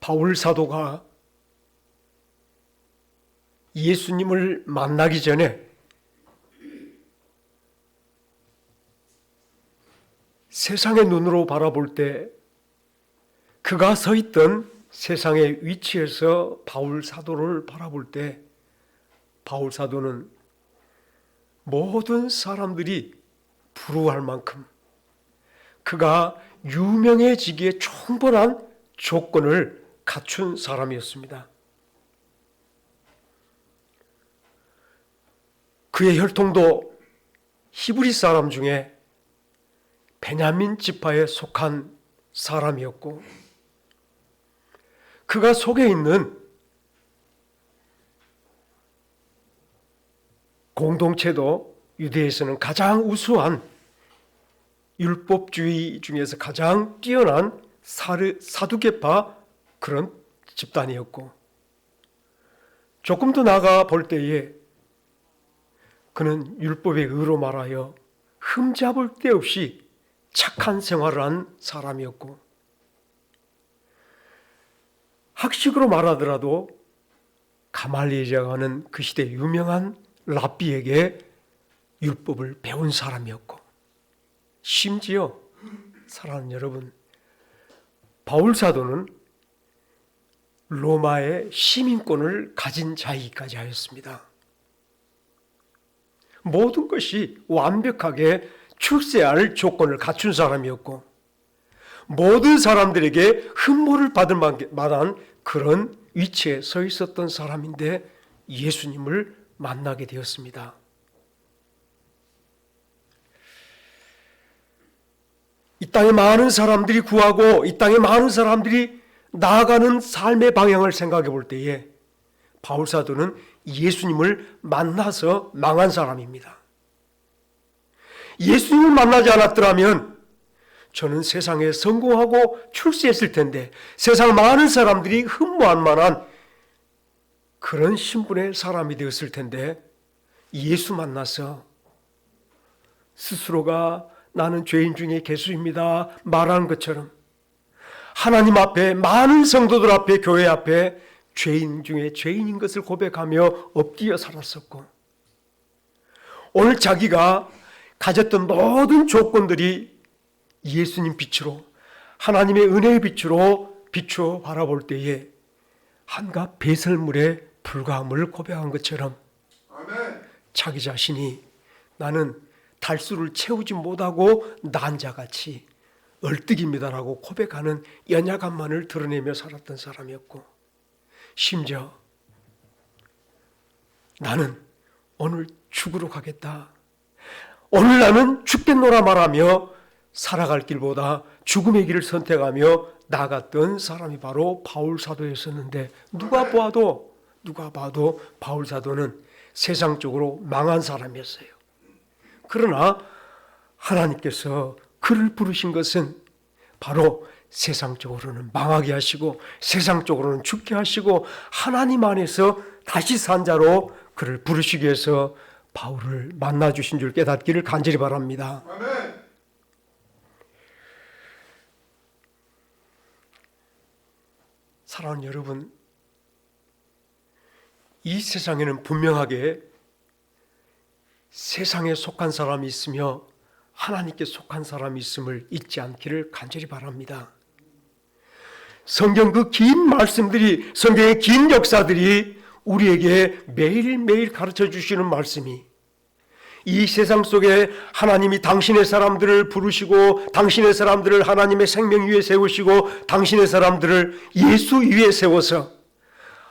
바울 사도가 예수님을 만나기 전에 세상의 눈으로 바라볼 때 그가 서 있던 세상의 위치에서 바울 사도를 바라볼 때 바울 사도는 모든 사람들이 부러워할 만큼 그가 유명해지기에 충분한 조건을 갖춘 사람이었습니다. 그의 혈통도 히브리 사람 중에 베냐민 지파에 속한 사람이었고 그가 속해 있는 공동체도 유대에서는 가장 우수한 율법주의 중에서 가장 뛰어난 사두개파 그런 집단이었고 조금 더 나아가 볼 때에 그는 율법의 의로 말하여 흠잡을 데 없이 착한 생활을 한 사람이었고 학식으로 말하더라도 가말리엘이라고 하는 그 시대 유명한 랍비에게 율법을 배운 사람이었고 심지어 사랑하는 여러분 바울 사도는 로마의 시민권을 가진 자이기까지 하였습니다. 모든 것이 완벽하게 출세할 조건을 갖춘 사람이었고 모든 사람들에게 흠모를 받을 만한 그런 위치에 서 있었던 사람인데 예수님을 만나게 되었습니다. 이 땅에 많은 사람들이 구하고 이 땅에 많은 사람들이 나아가는 삶의 방향을 생각해 볼 때에 바울 사도는 예수님을 만나서 망한 사람입니다. 예수님을 만나지 않았더라면 저는 세상에 성공하고 출세했을 텐데 세상 많은 사람들이 흠모할 만한 그런 신분의 사람이 되었을 텐데 예수 만나서 스스로가 나는 죄인 중에 괴수입니다 말하는 것처럼 하나님 앞에 많은 성도들 앞에 교회 앞에 죄인 중에 죄인인 것을 고백하며 엎드려 살았었고 오늘 자기가 가졌던 모든 조건들이 예수님 빛으로 하나님의 은혜의 빛으로 비추어 바라볼 때에 한갓 배설물에 불과함을 고백한 것처럼 자기 자신이 나는 달수를 채우지 못하고 난자같이 얼뜨깁니다라고 고백하는 연약함만을 드러내며 살았던 사람이었고 심지어 나는 오늘 죽으러 가겠다. 오늘 나는 죽겠노라 말하며 살아갈 길보다 죽음의 길을 선택하며 나갔던 사람이 바로 바울 사도였었는데 누가 봐도 바울 사도는 세상적으로 망한 사람이었어요. 그러나 하나님께서 그를 부르신 것은 바로 세상적으로는 망하게 하시고 세상적으로는 죽게 하시고 하나님 안에서 다시 산 자로 그를 부르시기 위해서 바울을 만나주신 줄 깨닫기를 간절히 바랍니다. 아멘. 사랑하는 여러분, 이 세상에는 분명하게 세상에 속한 사람이 있으며 하나님께 속한 사람이 있음을 잊지 않기를 간절히 바랍니다. 성경 그 긴 말씀들이 성경의 긴 역사들이 우리에게 매일매일 가르쳐 주시는 말씀이 이 세상 속에 하나님이 당신의 사람들을 부르시고 당신의 사람들을 하나님의 생명 위에 세우시고 당신의 사람들을 예수 위에 세워서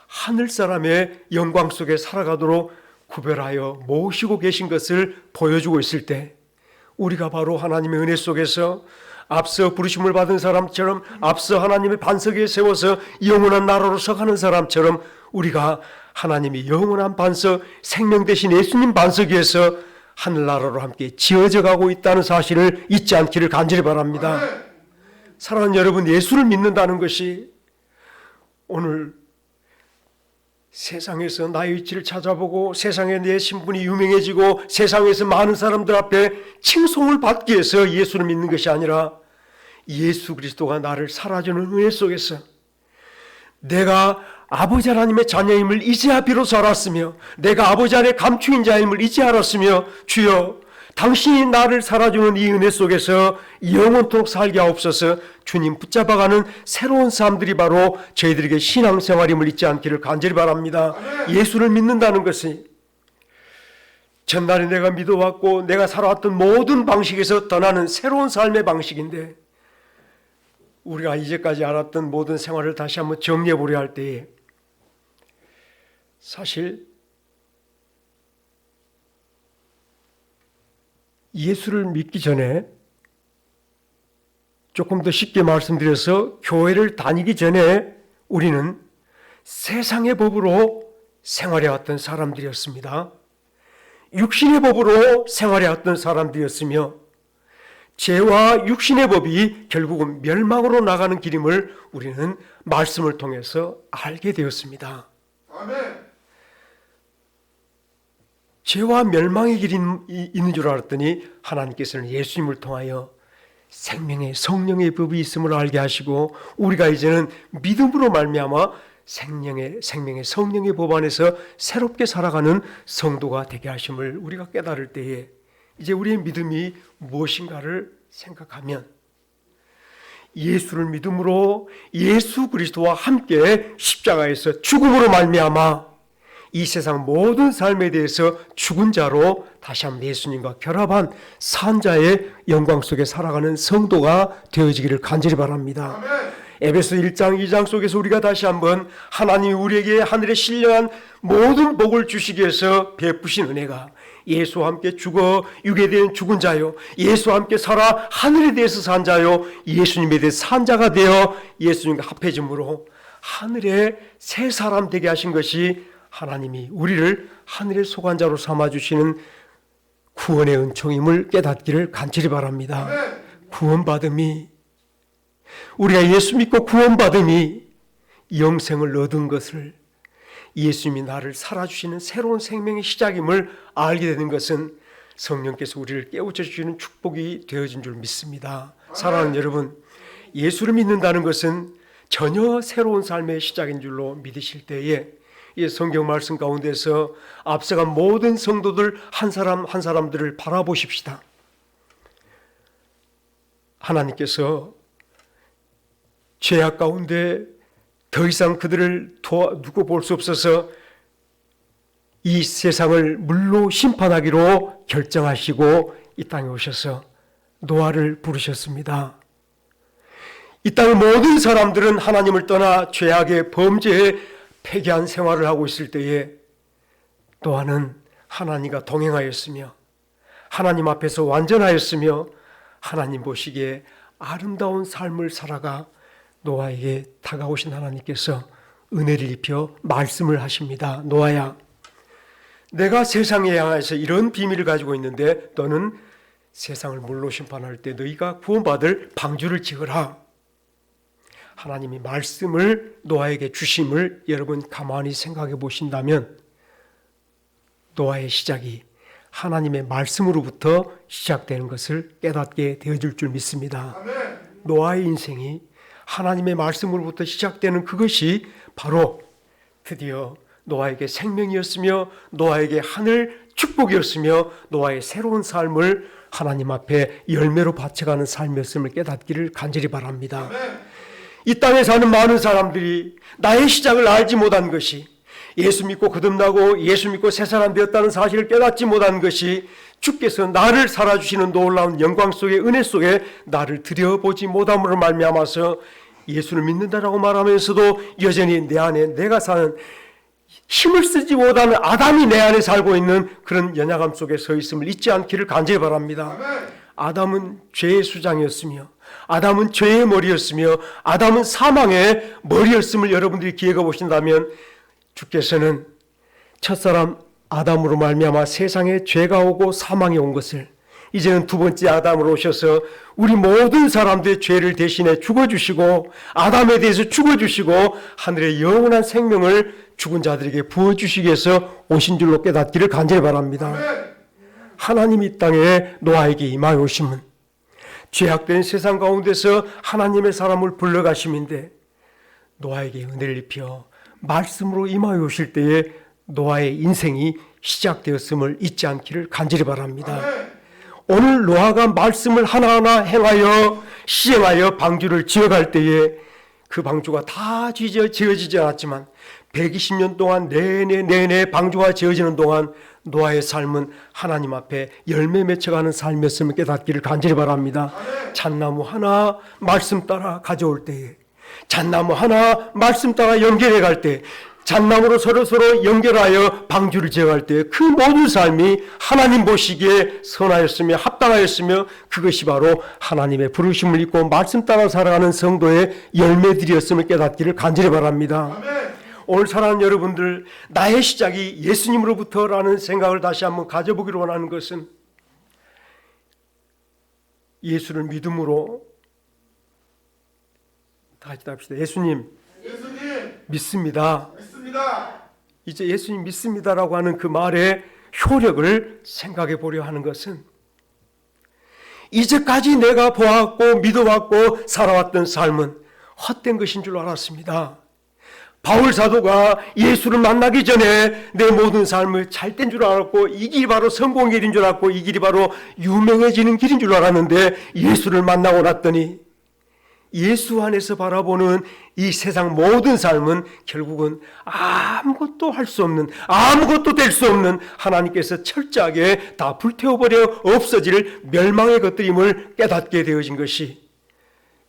하늘 사람의 영광 속에 살아가도록 구별하여 모시고 계신 것을 보여주고 있을 때 우리가 바로 하나님의 은혜 속에서 앞서 부르심을 받은 사람처럼 앞서 하나님의 반석 위에 세워서 영원한 나라로 서가는 사람처럼 우리가 하나님이 영원한 반석 생명 되신 예수님 반석 위에서 하늘나라로 함께 지어져 가고 있다는 사실을 잊지 않기를 간절히 바랍니다. 사랑하는 여러분, 예수를 믿는다는 것이 오늘 세상에서 나의 위치를 찾아보고 세상에 내 신분이 유명해지고 세상에서 많은 사람들 앞에 칭송을 받기 위해서 예수를 믿는 것이 아니라 예수 그리스도가 나를 살아주는 은혜 속에서 내가 아버지 하나님의 자녀임을 이제야 비로소 알았으며 내가 아버지 안에 감추인 자임을 이제 알았으며 주여 당신이 나를 살아주는 이 은혜 속에서 영원토록 살게 하옵소서. 주님 붙잡아가는 새로운 삶들이 바로 저희들에게 신앙생활임을 잊지 않기를 간절히 바랍니다. 예수를 믿는다는 것이 전날에 내가 믿어왔고 내가 살아왔던 모든 방식에서 떠나는 새로운 삶의 방식인데 우리가 이제까지 알았던 모든 생활을 다시 한번 정리해 보려 할 때에 사실 예수를 믿기 전에 조금 더 쉽게 말씀드려서 교회를 다니기 전에 우리는 세상의 법으로 생활해왔던 사람들이었습니다. 육신의 법으로 생활해왔던 사람들이었으며 죄와 육신의 법이 결국은 멸망으로 나가는 길임을 우리는 말씀을 통해서 알게 되었습니다. 아멘. 죄와 멸망의 길이 있는 줄 알았더니 하나님께서는 예수님을 통하여 생명의 성령의 법이 있음을 알게 하시고 우리가 이제는 믿음으로 말미암아 생명의 성령의 법 안에서 새롭게 살아가는 성도가 되게 하심을 우리가 깨달을 때에 이제 우리의 믿음이 무엇인가를 생각하면 예수를 믿음으로 예수 그리스도와 함께 십자가에서 죽음으로 말미암아 이 세상 모든 삶에 대해서 죽은 자로 다시 한번 예수님과 결합한 산 자의 영광 속에 살아가는 성도가 되어지기를 간절히 바랍니다. 에베소 1장 2장 속에서 우리가 다시 한번 하나님이 우리에게 하늘에 신령한 모든 복을 주시기 위해서 베푸신 은혜가 예수와 함께 죽어 육에 대한 죽은 자요 예수와 함께 살아 하늘에 대해서 산 자요 예수님에 대해 산 자가 되어 예수님과 합해짐으로 하늘에 새 사람 되게 하신 것이 하나님이 우리를 하늘의 소관자로 삼아주시는 구원의 은총임을 깨닫기를 간절히 바랍니다. 구원받음이 우리가 예수 믿고 구원받음이 영생을 얻은 것을 예수님이 나를 살아주시는 새로운 생명의 시작임을 알게 되는 것은 성령께서 우리를 깨우쳐 주시는 축복이 되어진 줄 믿습니다. 사랑하는 여러분, 예수를 믿는다는 것은 전혀 새로운 삶의 시작인 줄로 믿으실 때에 이 성경 말씀 가운데서 앞서간 모든 성도들 한 사람 한 사람들을 바라보십시다. 하나님께서 죄악 가운데 더 이상 그들을 두고 볼 수 없어서 이 세상을 물로 심판하기로 결정하시고 이 땅에 오셔서 노아를 부르셨습니다. 이 땅의 모든 사람들은 하나님을 떠나 죄악의 범죄에 패기한 생활을 하고 있을 때에 노아는 하나님과 동행하였으며 하나님 앞에서 완전하였으며 하나님 보시기에 아름다운 삶을 살아가 노아에게 다가오신 하나님께서 은혜를 입혀 말씀을 하십니다. 노아야, 내가 세상에 향해서 이런 비밀을 가지고 있는데 너는 세상을 물로 심판할 때 너희가 구원받을 방주를 지으라. 하나님이 말씀을 노아에게 주심을 여러분 가만히 생각해 보신다면 노아의 시작이 하나님의 말씀으로부터 시작되는 것을 깨닫게 되어질 줄 믿습니다. 노아의 인생이 하나님의 말씀으로부터 시작되는 그것이 바로 드디어 노아에게 생명이었으며 노아에게 하늘 축복이었으며 노아의 새로운 삶을 하나님 앞에 열매로 바쳐가는 삶이었음을 깨닫기를 간절히 바랍니다. 이 땅에 사는 많은 사람들이 나의 시작을 알지 못한 것이 예수 믿고 거듭나고 예수 믿고 새 사람 되었다는 사실을 깨닫지 못한 것이 주께서 나를 살아주시는 놀라운 영광 속에 은혜 속에 나를 들여보지 못함으로 말미암아서 예수를 믿는다라고 말하면서도 여전히 내 안에 내가 사는 힘을 쓰지 못하는 아담이 내 안에 살고 있는 그런 연약함 속에 서 있음을 잊지 않기를 간절히 바랍니다. 아담은 죄의 수장이었으며 아담은 죄의 머리였으며 아담은 사망의 머리였음을 여러분들이 기억해 보신다면 주께서는 첫사람 아담으로 말미암아 세상에 죄가 오고 사망이 온 것을 이제는 두 번째 아담으로 오셔서 우리 모든 사람들의 죄를 대신해 죽어주시고 아담에 대해서 죽어주시고 하늘의 영원한 생명을 죽은 자들에게 부어주시기 위해서 오신 줄로 깨닫기를 간절히 바랍니다. 하나님이 이 땅에 노아에게 임하여 오심은 죄악된 세상 가운데서 하나님의 사람을 불러가심인데 노아에게 은혜를 입혀 말씀으로 임하여 오실 때에 노아의 인생이 시작되었음을 잊지 않기를 간절히 바랍니다. 오늘 노아가 말씀을 하나하나 행하여 시행하여 방주를 지어갈 때에 그 방주가 다 지어지지 않았지만 120년 동안 내내 방주가 지어지는 동안 노아의 삶은 하나님 앞에 열매 맺혀가는 삶이었음을 깨닫기를 간절히 바랍니다. 잣나무 하나 말씀 따라 가져올 때에, 잣나무 하나 말씀 따라 연결해 갈 때, 잣나무로 서로 연결하여 방주를 지어갈 때 그 모든 삶이 하나님 보시기에 선하였으며 합당하였으며 그것이 바로 하나님의 부르심을 입고 말씀 따라 살아가는 성도의 열매들이었음을 깨닫기를 간절히 바랍니다. 아멘. 오늘 사랑하는 여러분들, 나의 시작이 예수님으로부터라는 생각을 다시 한번 가져보기를 원하는 것은 예수를 믿음으로 다 같이 합시다. 예수님 믿습니다. 이제 예수님 믿습니다라고 하는 그 말의 효력을 생각해 보려 하는 것은 이제까지 내가 보았고 믿어왔고 살아왔던 삶은 헛된 것인 줄 알았습니다. 바울 사도가 예수를 만나기 전에 내 모든 삶을 잘된 줄 알았고 이 길이 바로 성공의 길인 줄 알았고 이 길이 바로 유명해지는 길인 줄 알았는데 예수를 만나고 났더니 예수 안에서 바라보는 이 세상 모든 삶은 결국은 아무것도 할 수 없는, 아무것도 될 수 없는 하나님께서 철저하게 다 불태워버려 없어질 멸망의 것들임을 깨닫게 되어진 것이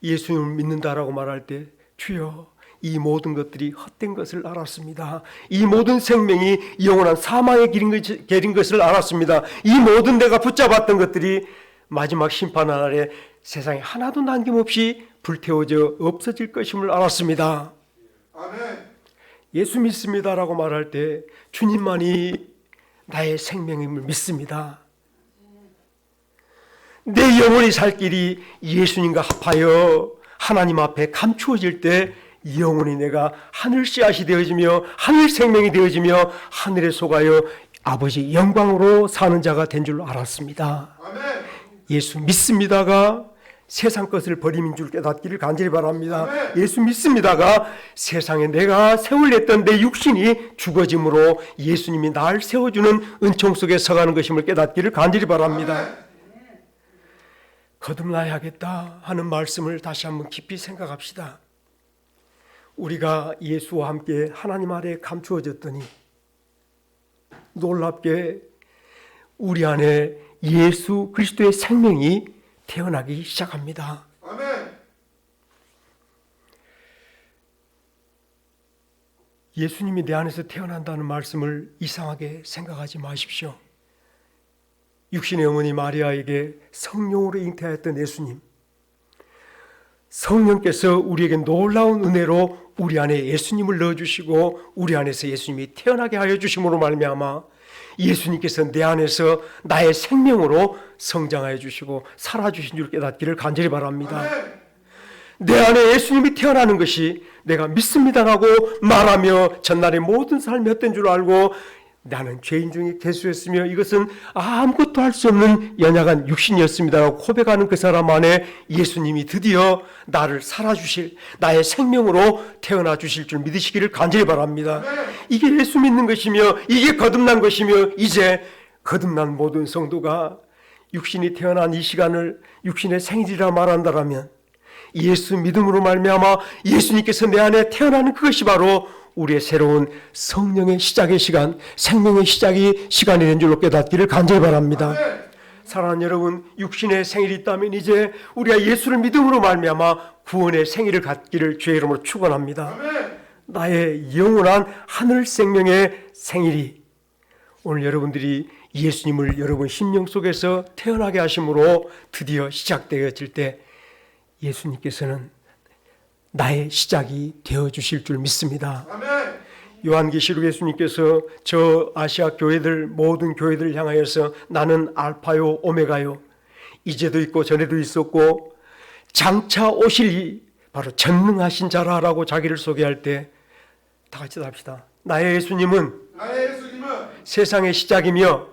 예수님을 믿는다라고 말할 때 주여 이 모든 것들이 헛된 것을 알았습니다. 이 모든 생명이 영원한 사망의 길인 것을 알았습니다. 이 모든 내가 붙잡았던 것들이 마지막 심판 날에 세상에 하나도 남김없이 불태워져 없어질 것임을 알았습니다. 아멘. 예수 믿습니다라고 말할 때 주님만이 나의 생명임을 믿습니다. 내 영혼이 살 길이 예수님과 합하여 하나님 앞에 감추어질 때 영원히 내가 하늘 씨앗이 되어지며 하늘 생명이 되어지며 하늘에 속하여 아버지 영광으로 사는 자가 된 줄 알았습니다. 아멘. 예수 믿습니다가 세상 것을 버림인 줄 깨닫기를 간절히 바랍니다. 아멘. 예수 믿습니다가 세상에 내가 세울랬던 내 육신이 죽어짐으로 예수님이 날 세워주는 은총 속에 서가는 것임을 깨닫기를 간절히 바랍니다. 아멘. 거듭나야겠다 하는 말씀을 다시 한번 깊이 생각합시다. 우리가 예수와 함께 하나님 아래 감추어졌더니 놀랍게 우리 안에 예수 그리스도의 생명이 태어나기 시작합니다. 아멘. 예수님이 내 안에서 태어난다는 말씀을 이상하게 생각하지 마십시오. 육신의 어머니 마리아에게 성령으로 잉태하였던 예수님, 성령께서 우리에게 놀라운 은혜로 우리 안에 예수님을 넣어주시고 우리 안에서 예수님이 태어나게 하여 주심으로 말미암아 예수님께서 내 안에서 나의 생명으로 성장하여 주시고 살아주신 줄 깨닫기를 간절히 바랍니다. 내 안에 예수님이 태어나는 것이 내가 믿습니다라고 말하며 전날의 모든 삶이 헛된 줄 알고 나는 죄인 중에 괴수였으며 이것은 아무것도 할 수 없는 연약한 육신이었습니다라고 고백하는 그 사람 안에 예수님이 드디어 나를 살아주실 나의 생명으로 태어나 주실 줄 믿으시기를 간절히 바랍니다. 이게 예수 믿는 것이며 이게 거듭난 것이며 이제 거듭난 모든 성도가 육신이 태어난 이 시간을 육신의 생일이라 말한다라면 예수 믿음으로 말미암아 예수님께서 내 안에 태어나는 그것이 바로 우리의 새로운 성령의 시작의 시간, 생명의 시간이 된 줄로 깨닫기를 간절히 바랍니다. 사랑하는 여러분, 육신의 생일이 있다면 이제 우리가 예수를 믿음으로 말미암아 구원의 생일을 갖기를 주의 이름으로 축원합니다. 나의 영원한 하늘 생명의 생일이 오늘 여러분들이 예수님을 여러분 심령 속에서 태어나게 하심으로 드디어 시작되어질 때 예수님께서는 나의 시작이 되어주실 줄 믿습니다. 아멘. 요한계시록 예수님께서 저 아시아 교회들 모든 교회들을 향하여서 나는 알파요 오메가요 이제도 있고 전에도 있었고 장차 오실 바로 전능하신 자라라고 자기를 소개할 때 다 같이 합시다. 나의 예수님은 세상의 시작이며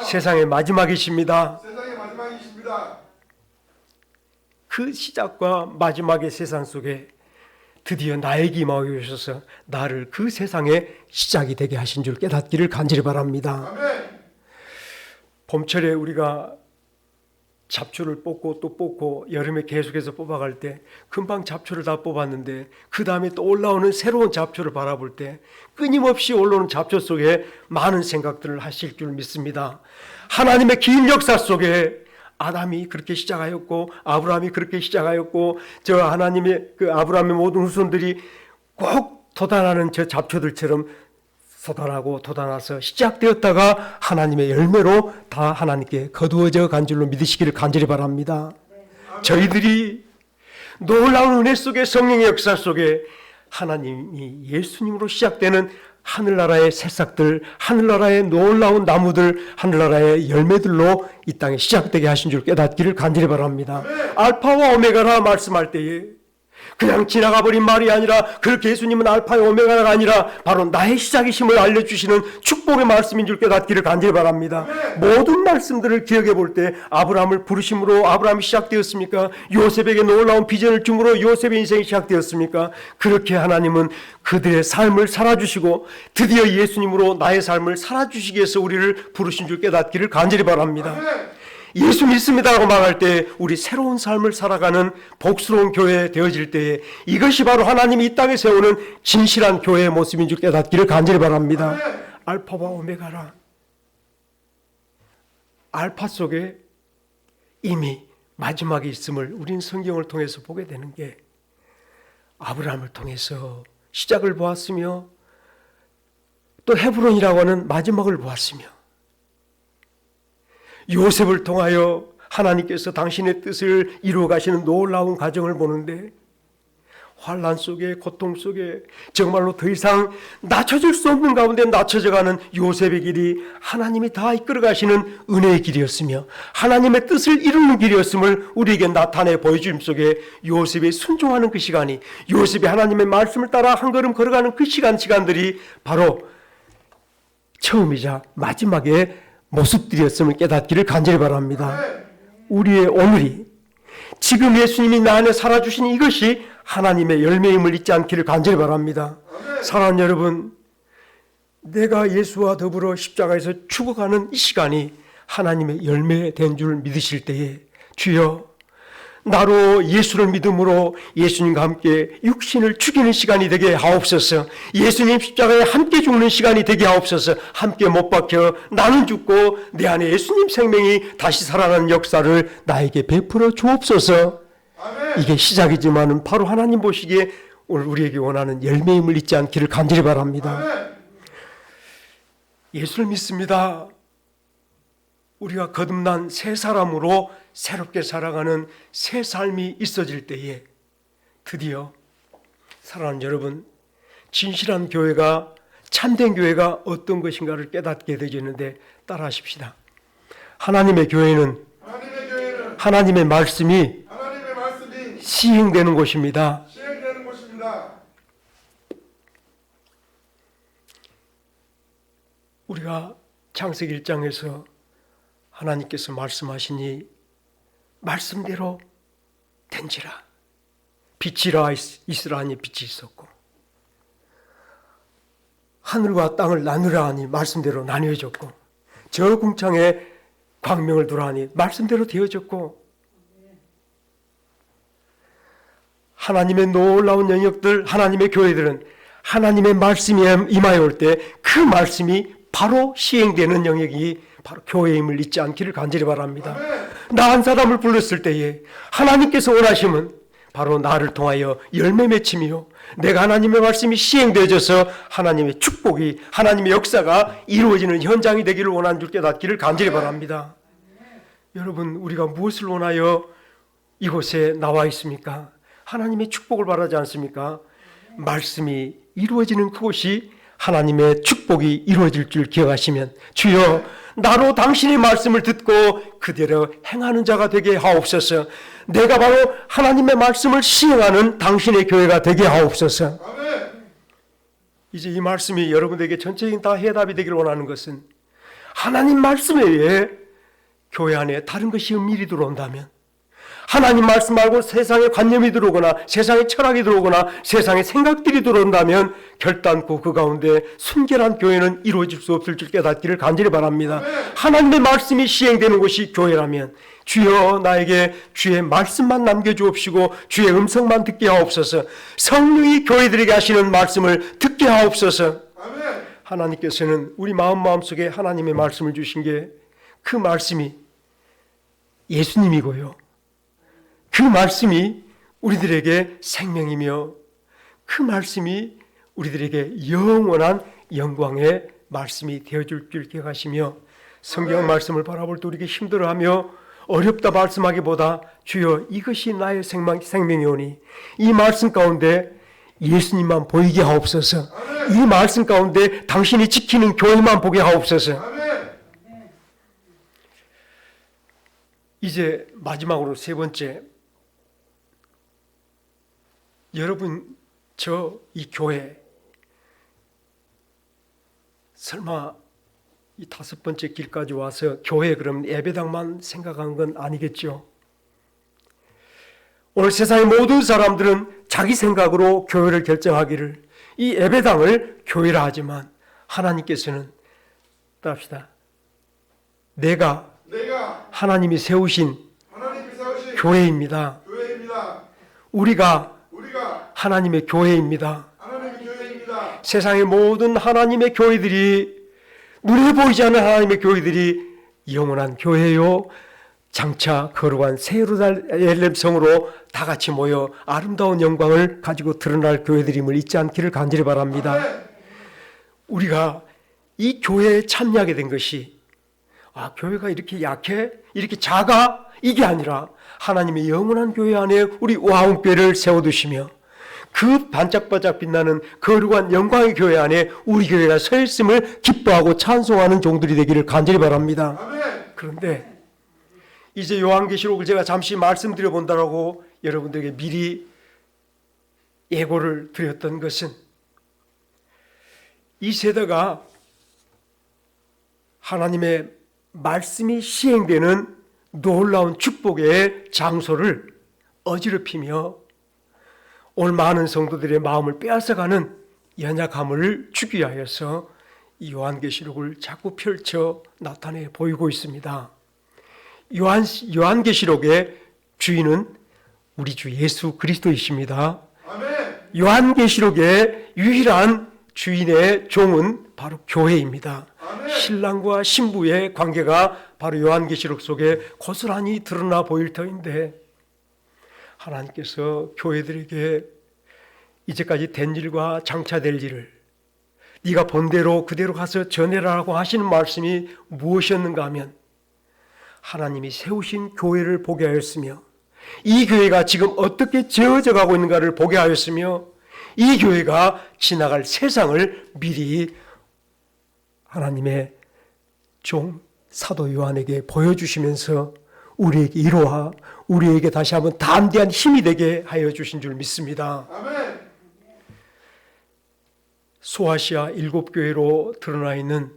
세상의 마지막이십니다. 그 시작과 마지막의 세상 속에 드디어 나에게 임하여 오셔서 나를 그 세상의 시작이 되게 하신 줄 깨닫기를 간절히 바랍니다. 아멘. 봄철에 우리가 잡초를 뽑고 또 뽑고 여름에 계속해서 뽑아갈 때 금방 잡초를 다 뽑았는데 그 다음에 또 올라오는 새로운 잡초를 바라볼 때 끊임없이 올라오는 잡초 속에 많은 생각들을 하실 줄 믿습니다. 하나님의 긴 역사 속에 아담이 그렇게 시작하였고 아브라함이 그렇게 시작하였고 저 하나님의 그 아브라함의 모든 후손들이 꼭 돋아나는 저 잡초들처럼 돋아나서 시작되었다가 하나님의 열매로 다 하나님께 거두어져 간 줄로 믿으시기를 간절히 바랍니다. 저희들이 놀라운 은혜 속에 성령의 역사 속에 하나님이 예수님으로 시작되는 하늘나라의 새싹들, 하늘나라의 놀라운 나무들, 하늘나라의 열매들로 이 땅에 시작되게 하신 줄 깨닫기를 간절히 바랍니다. 알파와 오메가라 말씀할 때에 그냥 지나가버린 말이 아니라 그렇게 예수님은 알파의 오메가가 아니라 바로 나의 시작이심을 알려주시는 축복의 말씀인 줄 깨닫기를 간절히 바랍니다. 모든 말씀들을 기억해 볼 때 아브라함을 부르심으로 아브라함이 시작되었습니까? 요셉에게 놀라운 비전을 줌으로 요셉의 인생이 시작되었습니까? 그렇게 하나님은 그들의 삶을 살아주시고 드디어 예수님으로 나의 삶을 살아주시기 위해서 우리를 부르신 줄 깨닫기를 간절히 바랍니다. 예수 믿습니다라고 말할 때 우리 새로운 삶을 살아가는 복스러운 교회 되어질 때에 이것이 바로 하나님이 이 땅에 세우는 진실한 교회의 모습인 줄 깨닫기를 간절히 바랍니다. 알파와 오메가라. 알파 속에 이미 마지막에 있음을 우리는 성경을 통해서 보게 되는 게 아브라함을 통해서 시작을 보았으며 또 헤브론이라고 하는 마지막을 보았으며 요셉을 통하여 하나님께서 당신의 뜻을 이루어 가시는 놀라운 과정을 보는데 환난 속에 고통 속에 정말로 더 이상 낮춰질 수 없는 가운데 낮춰져가는 요셉의 길이 하나님이 다 이끌어 가시는 은혜의 길이었으며 하나님의 뜻을 이루는 길이었음을 우리에게 나타내 보여줌 속에 요셉이 순종하는 그 시간이 요셉이 하나님의 말씀을 따라 한 걸음 걸어가는 그 시간들이 바로 처음이자 마지막에 모습들이었음을 깨닫기를 간절히 바랍니다. 우리의 오늘이 지금 예수님이 나 안에 살아주신 이것이 하나님의 열매임을 잊지 않기를 간절히 바랍니다. 사랑하는 여러분, 내가 예수와 더불어 십자가에서 죽어가는 이 시간이 하나님의 열매된 줄 믿으실 때에 주여 나로 예수를 믿음으로 예수님과 함께 육신을 죽이는 시간이 되게 하옵소서. 예수님 십자가에 함께 죽는 시간이 되게 하옵소서. 함께 못 박혀 나는 죽고 내 안에 예수님 생명이 다시 살아나는 역사를 나에게 베풀어 주옵소서. 아멘. 이게 시작이지만 바로 하나님 보시기에 오늘 우리에게 원하는 열매임을 잊지 않기를 간절히 바랍니다. 아멘. 예수를 믿습니다. 우리가 거듭난 새 사람으로 새롭게 살아가는 새 삶이 있어질 때에 드디어 사랑하는 여러분, 진실한 교회가 참된 교회가 어떤 것인가를 깨닫게 되겠는데 따라하십시다. 하나님의 교회는 하나님의 말씀이 시행되는 곳입니다. 시행되는 곳입니다. 우리가 창세기 1장에서 하나님께서 말씀하시니 말씀대로 된지라 빛이라 있으라 하니 빛이 있었고 하늘과 땅을 나누라 하니 말씀대로 나뉘어졌고 저 궁창에 광명을 두라 하니 말씀대로 되어졌고 하나님의 놀라운 영역들 하나님의 교회들은 하나님의 말씀이 임하여 올 때 그 말씀이 바로 시행되는 영역이 바로 교회임을 잊지 않기를 간절히 바랍니다. 나 한 사람을 불렀을 때에 하나님께서 원하심은 바로 나를 통하여 열매 맺힘이요 내가 하나님의 말씀이 시행되어져서 하나님의 축복이 하나님의 역사가 이루어지는 현장이 되기를 원하는 줄 깨닫기를 간절히 바랍니다. 여러분, 우리가 무엇을 원하여 이곳에 나와 있습니까? 하나님의 축복을 바라지 않습니까? 말씀이 이루어지는 그곳이 하나님의 축복이 이루어질 줄 기억하시면 주여 나로 당신의 말씀을 듣고 그대로 행하는 자가 되게 하옵소서. 내가 바로 하나님의 말씀을 시행하는 당신의 교회가 되게 하옵소서. 아멘. 이제 이 말씀이 여러분에게 전체적인 다 해답이 되기를 원하는 것은 하나님 말씀 외에 교회 안에 다른 것이 은밀히 들어온다면 하나님 말씀 말고 세상의 관념이 들어오거나 세상의 철학이 들어오거나 세상의 생각들이 들어온다면 결단코 그 가운데 순결한 교회는 이루어질 수 없을 줄 깨닫기를 간절히 바랍니다. 하나님의 말씀이 시행되는 곳이 교회라면 주여 나에게 주의 말씀만 남겨주옵시고 주의 음성만 듣게 하옵소서. 성령이 교회들에게 하시는 말씀을 듣게 하옵소서. 하나님께서는 우리 마음속에 하나님의 말씀을 주신 게 그 말씀이 예수님이고요. 그 말씀이 우리들에게 생명이며 그 말씀이 우리들에게 영원한 영광의 말씀이 되어줄 줄 기억하시며 성경 말씀을 바라볼 때 우리에게 힘들어하며 어렵다 말씀하기보다 주여 이것이 나의 생명이오니 이 말씀 가운데 예수님만 보이게 하옵소서. 이 말씀 가운데 당신이 지키는 교회만 보게 하옵소서. 이제 마지막으로 세 번째, 여러분 이 교회 설마 이 다섯 번째 길까지 와서 교회 그럼 예배당만 생각한 건 아니겠죠? 오늘 세상의 모든 사람들은 자기 생각으로 교회를 결정하기를 이 예배당을 교회라 하지만 하나님께서는 따합시다. 내가 하나님이 세우신 교회입니다. 우리가 하나님의 교회입니다. 세상의 모든 하나님의 교회들이 눈에 보이지 않는 하나님의 교회들이 영원한 교회요 장차 거룩한 새 예루살렘 성으로 다 같이 모여 아름다운 영광을 가지고 드러날 교회들임을 잊지 않기를 간절히 바랍니다. 우리가 이 교회에 참여하게 된 것이 교회가 이렇게 약해? 이렇게 작아? 이게 아니라 하나님의 영원한 교회 안에 우리 와움교회를 세워두시며 그 반짝반짝 빛나는 거룩한 영광의 교회 안에 우리 교회가 서 있음을 기뻐하고 찬송하는 종들이 되기를 간절히 바랍니다. 그런데 이제 요한계시록을 제가 잠시 말씀드려 본다라고 여러분들에게 미리 예고를 드렸던 것은 이 세대가 하나님의 말씀이 시행되는 놀라운 축복의 장소를 어지럽히며 오늘 많은 성도들의 마음을 빼앗아가는 연약함을 주기 위하여서 이 요한계시록을 자꾸 펼쳐 나타내 보이고 있습니다. 요한계시록의 주인은 우리 주 예수 그리스도이십니다. 요한계시록의 유일한 주인의 종은 바로 교회입니다. 신랑과 신부의 관계가 바로 요한계시록 속에 고스란히 드러나 보일 터인데 하나님께서 교회들에게 이제까지 된 일과 장차 될 일을 네가 본 대로 그대로 가서 전해라라고 하시는 말씀이 무엇이었는가 하면 하나님이 세우신 교회를 보게 하였으며 이 교회가 지금 어떻게 지어져 가고 있는가를 보게 하였으며 이 교회가 지나갈 세상을 미리 하나님의 종 사도 요한에게 보여주시면서 우리에게 이로와 우리에게 다시 한번 담대한 힘이 되게 하여 주신 줄 믿습니다. 아멘. 소아시아 7교회로 드러나 있는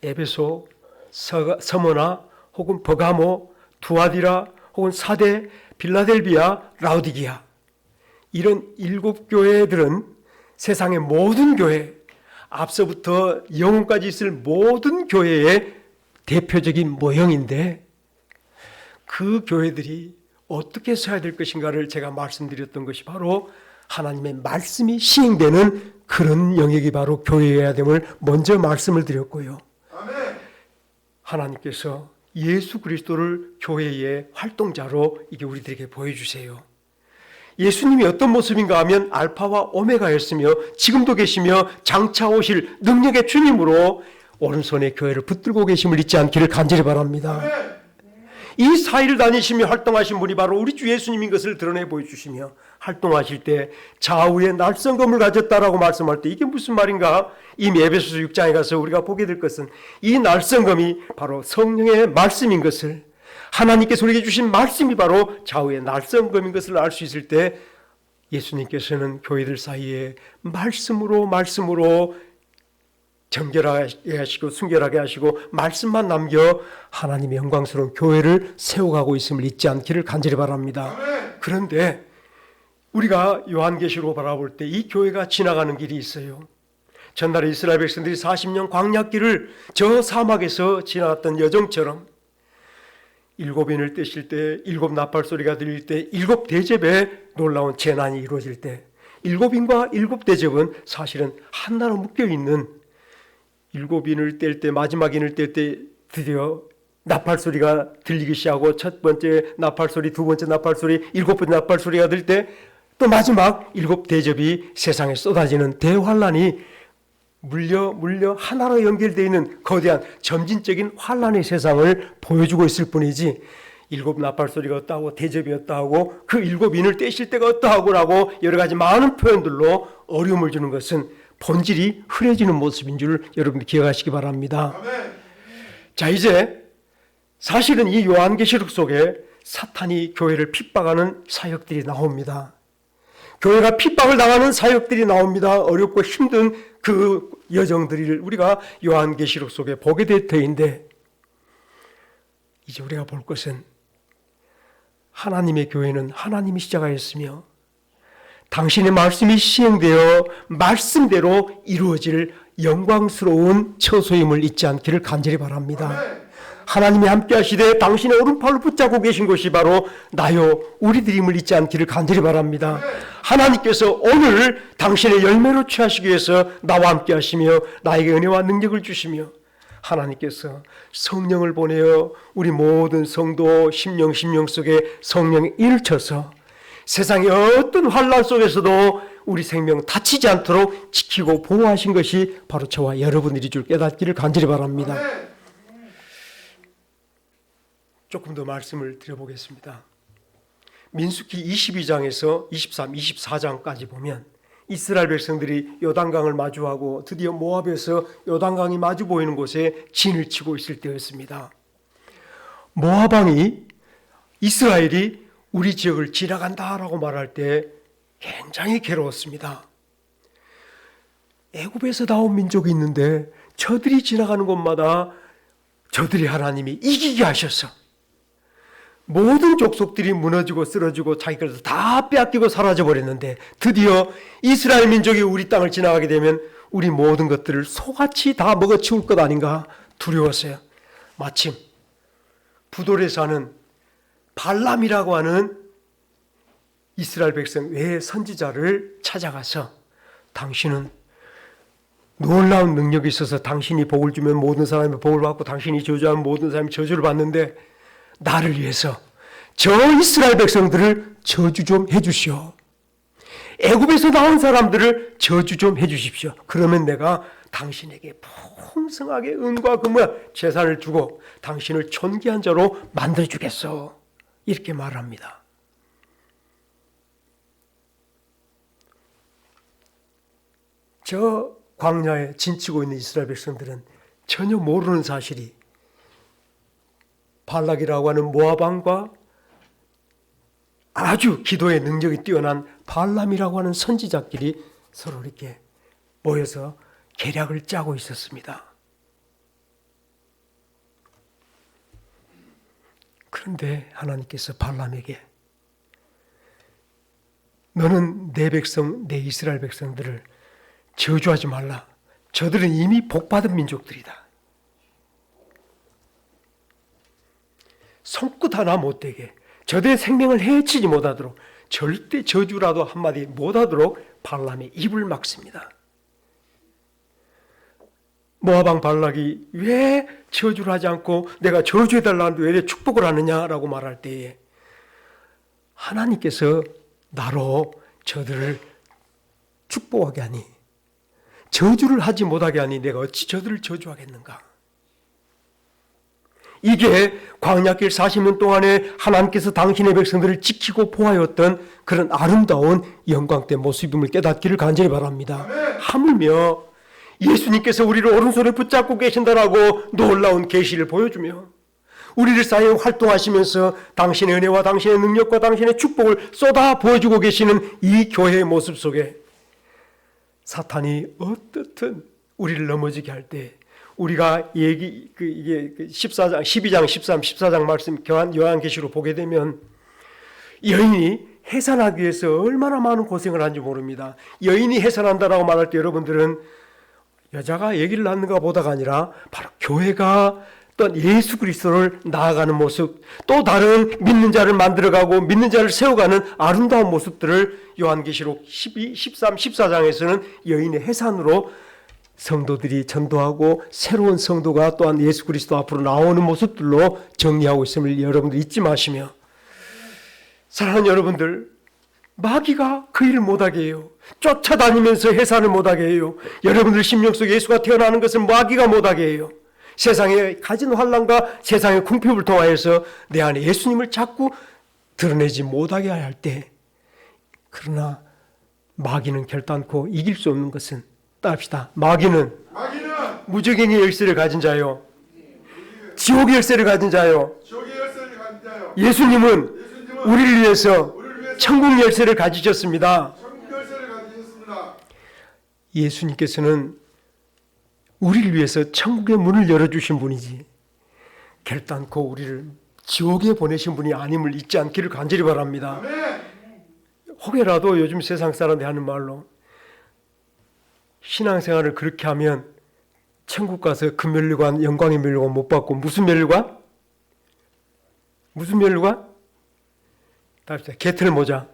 에베소, 서머나 혹은 버가모, 두아디라 혹은 사대, 빌라델비아, 라우디기아 이런 7교회들은 세상의 모든 교회 앞서부터 영혼까지 있을 모든 교회의 대표적인 모형인데 그 교회들이 어떻게 서야 될 것인가를 제가 말씀드렸던 것이 바로 하나님의 말씀이 시행되는 그런 영역이 바로 교회여야 됨을 먼저 말씀을 드렸고요. 하나님께서 예수 그리스도를 교회의 활동자로 이게 우리들에게 보여주세요. 예수님이 어떤 모습인가 하면 알파와 오메가였으며 지금도 계시며 장차 오실 능력의 주님으로 오른손에 교회를 붙들고 계심을 잊지 않기를 간절히 바랍니다. 이 사이를 다니시며 활동하신 분이 바로 우리 주 예수님인 것을 드러내 보여주시며 활동하실 때 좌우에 날성검을 가졌다라고 말씀할 때 이게 무슨 말인가? 이미 에베소서 6장에 가서 우리가 보게 될 것은 이 날성검이 바로 성령의 말씀인 것을 하나님께서 우리에게 주신 말씀이 바로 좌우의 날성검인 것을 알 수 있을 때 예수님께서는 교회들 사이에 말씀으로 정결하게 하시고 순결하게 하시고 말씀만 남겨 하나님의 영광스러운 교회를 세워가고 있음을 잊지 않기를 간절히 바랍니다. 그런데 우리가 요한계시로 바라볼 때 이 교회가 지나가는 길이 있어요. 전날에 이스라엘 백성들이 40년 광야길을 저 사막에서 지나갔던 여정처럼 일곱 인을 떼실 때, 일곱 나팔 소리가 들릴 때, 일곱 대접에 놀라운 재난이 이루어질 때, 일곱 인과 일곱 대접은 사실은 하나로 묶여있는, 일곱 인을 뗄 때, 마지막 인을 뗄 때 드디어 나팔 소리가 들리기 시작하고 첫 번째 나팔 소리, 두 번째 나팔 소리, 일곱 번째 나팔 소리가 들릴 때 또 마지막 일곱 대접이 세상에 쏟아지는 대환란이 물려 하나로 연결되어 있는 거대한 점진적인 환란의 세상을 보여주고 있을 뿐이지, 일곱 나팔 소리가 어떠하고 대접이 어떠하고 그 일곱 인을 떼실 때가 어떠하고라고 여러 가지 많은 표현들로 어려움을 주는 것은 본질이 흐려지는 모습인 줄 여러분들 기억하시기 바랍니다. 자, 이제 사실은 이 요한계시록 속에 사탄이 교회를 핍박하는 사역들이 나옵니다. 교회가 핍박을 당하는 사역들이 나옵니다. 어렵고 힘든 그 여정들을 우리가 요한계시록 속에 보게 될 터인데, 이제 우리가 볼 것은 하나님의 교회는 하나님이 시작하였으며 당신의 말씀이 시행되어 말씀대로 이루어질 영광스러운 처소임을 잊지 않기를 간절히 바랍니다. 하나님이 함께 하시되 당신의 오른팔로 붙잡고 계신 것이 바로 나요 우리들임을 잊지 않기를 간절히 바랍니다. 하나님께서 오늘 당신의 열매로 취하시기 위해서 나와 함께 하시며 나에게 은혜와 능력을 주시며, 하나님께서 성령을 보내어 우리 모든 성도 심령 속에 성령의 일을 쳐서 세상의 어떤 환난 속에서도 우리 생명 다치지 않도록 지키고 보호하신 것이 바로 저와 여러분들이 줄 깨닫기를 간절히 바랍니다. 조금 더 말씀을 드려보겠습니다. 민수기 22장에서 23, 24장까지 보면 이스라엘 백성들이 요단강을 마주하고 드디어 모압에서 요단강이 마주 보이는 곳에 진을 치고 있을 때였습니다. 모압 왕이 이스라엘이 우리 지역을 지나간다라고 말할 때 굉장히 괴로웠습니다. 애굽에서 나온 민족이 있는데 저들이 지나가는 곳마다 저들이 하나님이 이기게 하셔서 모든 족속들이 무너지고 쓰러지고 자기들도 다 빼앗기고 사라져버렸는데, 드디어 이스라엘 민족이 우리 땅을 지나가게 되면 우리 모든 것들을 소같이 다 먹어치울 것 아닌가 두려웠어요. 마침 부돌에 사는 발람이라고 하는 이스라엘 백성 외의 선지자를 찾아가서, 당신은 놀라운 능력이 있어서 당신이 복을 주면 모든 사람이 복을 받고 당신이 저주하면 모든 사람이 저주를 받는데, 나를 위해서 저 이스라엘 백성들을 저주 좀 해주시오. 애굽에서 나온 사람들을 저주 좀 해주십시오. 그러면 내가 당신에게 풍성하게 은과 금과 재산을 주고 당신을 존귀한 자로 만들어주겠소. 이렇게 말합니다. 저 광야에 진치고 있는 이스라엘 백성들은 전혀 모르는 사실이, 발락이라고 하는 모압 왕과 아주 기도의 능력이 뛰어난 발람이라고 하는 선지자끼리 서로 이렇게 모여서 계략을 짜고 있었습니다. 그런데 하나님께서 발람에게 너는 내 백성, 내 이스라엘 백성들을 저주하지 말라. 저들은 이미 복받은 민족들이다. 손끝 하나 못되게 저들의 생명을 해치지 못하도록, 절대 저주라도 한마디 못하도록 발람의 입을 막습니다. 모압 왕 발락이 왜 저주를 하지 않고 내가 저주해달라는데 왜 축복을 하느냐라고 말할 때에 하나님께서 나로 저들을 축복하게 하니, 저주를 하지 못하게 하니 내가 어찌 저들을 저주하겠는가. 이게 광야길 40년 동안에 하나님께서 당신의 백성들을 지키고 보호하였던 그런 아름다운 영광된 모습임을 깨닫기를 간절히 바랍니다. 하물며 예수님께서 우리를 오른손에 붙잡고 계신다라고 놀라운 계시를 보여주며 우리를 사이에 활동하시면서 당신의 은혜와 당신의 능력과 당신의 축복을 쏟아 부어주고 계시는 이 교회의 모습 속에 사탄이 어떻든 우리를 넘어지게 할 때 우리가 이게 14장, 12장, 13, 14장 말씀 요한계시로 보게 되면 여인이 해산하기 위해서 얼마나 많은 고생을 한지 모릅니다. 여인이 해산한다라고 말할 때 여러분들은 여자가 아기를 낳는가 보다가 아니라 바로 교회가 또 예수 그리스도를 나아가는 모습, 또 다른 믿는 자를 만들어가고 믿는 자를 세워가는 아름다운 모습들을 요한계시록 12, 13, 14장에서는 여인의 해산으로 성도들이 전도하고 새로운 성도가 또한 예수 그리스도 앞으로 나오는 모습들로 정리하고 있음을 여러분들 잊지 마시며, 사랑하는 여러분들, 마귀가 그 일을 못하게 해요. 쫓아다니면서 해산을 못하게 해요. 여러분들 심령 속에 예수가 태어나는 것을 마귀가 못하게 해요. 세상에 가진 환난과 세상의 궁핍을 통하여서 내 안에 예수님을 자꾸 드러내지 못하게 할 때, 그러나 마귀는 결단코 이길 수 없는 것은, 따릅시다. 마귀는 무적행의 열쇠를 가진 자요, 지옥의 열쇠를 가진 자요, 예수님은 우리를 위해서 천국 열쇠를 가지셨습니다. 예수님께서는 우리를 위해서 천국의 문을 열어주신 분이지 결단코 우리를 지옥에 보내신 분이 아님을 잊지 않기를 간절히 바랍니다. 혹여라도 요즘 세상 사람들이 하는 말로 신앙생활을 그렇게 하면 천국 가서 금면류관, 영광의 면류관 못 받고 무슨 면류관? 무슨 면류관? 답시다. 개털 모자.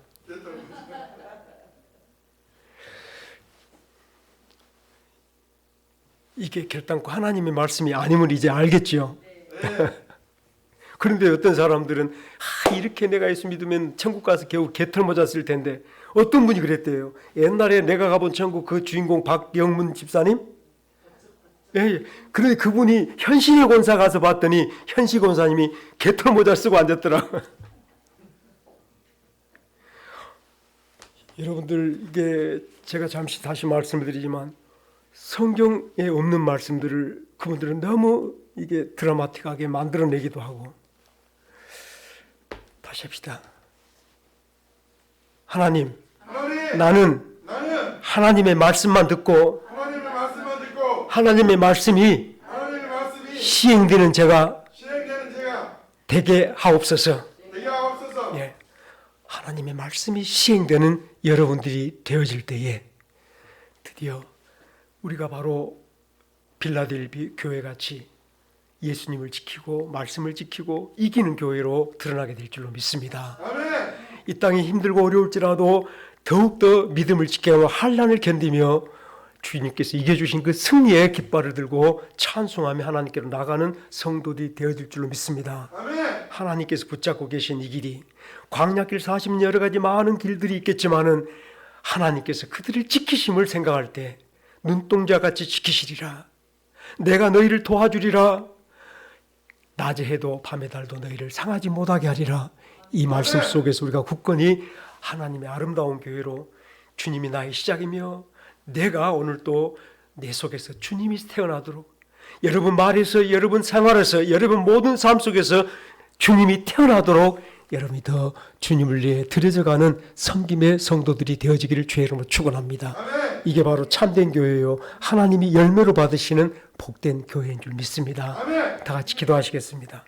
이게 결단코 하나님의 말씀이 아님을 이제 알겠지요. 그런데 어떤 사람들은 이렇게 내가 예수 믿으면 천국 가서 겨우 개털 모자 쓸 텐데, 어떤 분이 그랬대요. 옛날에 내가 가본 천국 그 주인공 박영문 집사님? 예. 그런데 그분이 현신의 권사 가서 봤더니 현시 권사님이 개털 모자 쓰고 앉았더라고요. 여러분들, 이게 제가 잠시 다시 말씀을 드리지만 성경에 없는 말씀들을 그분들은 너무 이게 드라마틱하게 만들어내기도 하고. 다시 합시다. 하나님, 나는 하나님의 말씀만 듣고 하나님의 말씀이 시행되는 제가 되게 하옵소서. 예. 하나님의 말씀이 시행되는 여러분들이 되어질 때에 드디어 우리가 바로 빌라델비 교회같이 예수님을 지키고 말씀을 지키고 이기는 교회로 드러나게 될 줄로 믿습니다. 이 땅이 힘들고 어려울지라도 더욱더 믿음을 지키고 환난을 견디며 주님께서 이겨주신 그 승리의 깃발을 들고 찬송하며 하나님께로 나가는 성도들이 되어질 줄로 믿습니다. 하나님께서 붙잡고 계신 이 길이 광야길 40년 여러 가지 많은 길들이 있겠지만은 하나님께서 그들을 지키심을 생각할 때 눈동자같이 지키시리라. 내가 너희를 도와주리라. 낮에 해도 밤에 달도 너희를 상하지 못하게 하리라. 이 말씀 속에서 우리가 굳건히 하나님의 아름다운 교회로, 주님이 나의 시작이며 내가 오늘 또 내 속에서 주님이 태어나도록, 여러분 말에서, 여러분 생활에서, 여러분 모든 삶 속에서 주님이 태어나도록 여러분이 더 주님을 위해 드려져가는 섬김의 성도들이 되어지기를 주의 이름으로 축원합니다. 이게 바로 참된 교회요, 하나님이 열매로 받으시는 복된 교회인 줄 믿습니다. 다 같이 기도하시겠습니다.